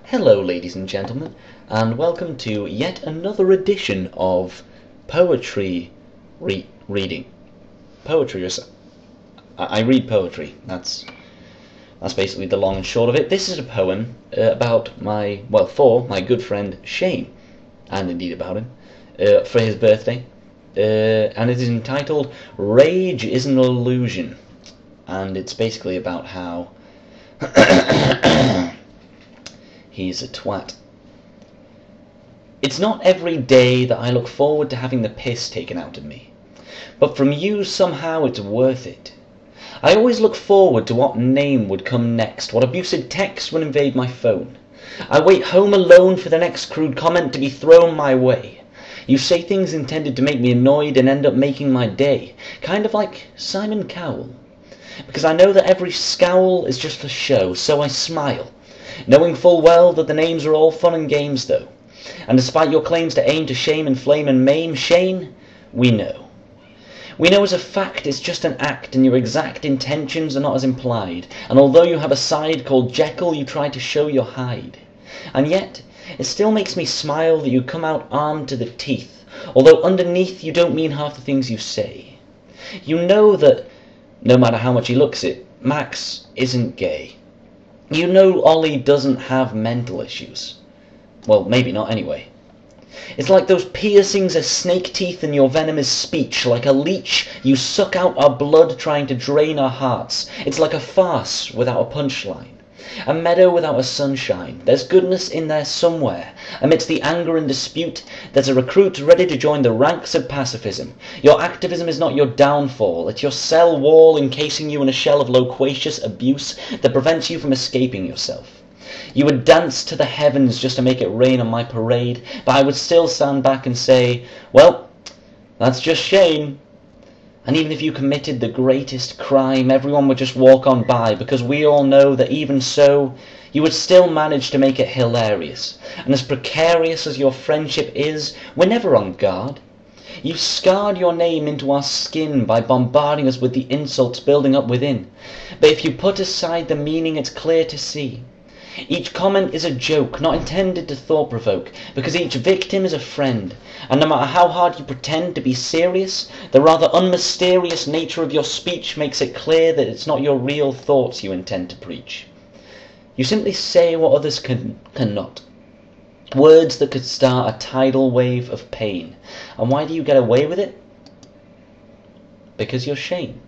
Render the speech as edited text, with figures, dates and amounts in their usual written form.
Hello, ladies and gentlemen, and welcome to yet another edition of poetry reading. Poetry, I read poetry. That's basically the long and short of it. This is a poem for my good friend Shane, and indeed about him, for his birthday, and it is entitled "Rage is an Illusion," and it's basically about how he's a twat. It's not every day that I look forward to having the piss taken out of me, but from you somehow it's worth it. I always look forward to what name would come next, what abusive text would invade my phone. I wait home alone for the next crude comment to be thrown my way. You say things intended to make me annoyed and end up making my day, kind of like Simon Cowell. Because I know that every scowl is just for show, so I smile, knowing full well that the names are all fun and games though. And despite your claims to aim to shame, inflame and maim, Shane, we know. We know as a fact it's just an act and your exact intentions are not as implied. And although you have a side called Jekyll, you try to show your hide. And yet, it still makes me smile that you come out armed to the teeth, although underneath you don't mean half the things you say. You know that, no matter how much he looks it, Max isn't gay. You know Ollie doesn't have mental issues. Well, maybe not anyway. It's like those piercings as snake teeth in your venomous speech. Like a leech, you suck out our blood trying to drain our hearts. It's like a farce without a punchline. A meadow without a sunshine. There's goodness in there somewhere. Amidst the anger and dispute, there's a recruit ready to join the ranks of pacifism. Your activism is not your downfall. It's your cell wall encasing you in a shell of loquacious abuse that prevents you from escaping yourself. You would dance to the heavens just to make it rain on my parade, but I would still stand back and say, well, that's just Shane. And even if you committed the greatest crime, everyone would just walk on by, because we all know that even so, you would still manage to make it hilarious. And as precarious as your friendship is, we're never on guard. You've scarred your name into our skin by bombarding us with the insults building up within. But if you put aside the meaning, it's clear to see. Each comment is a joke, not intended to thought-provoke, because each victim is a friend, and no matter how hard you pretend to be serious, the rather unmysterious nature of your speech makes it clear that it's not your real thoughts you intend to preach. You simply say what others cannot. Words that could start a tidal wave of pain. And why do you get away with it? Because you're Shane.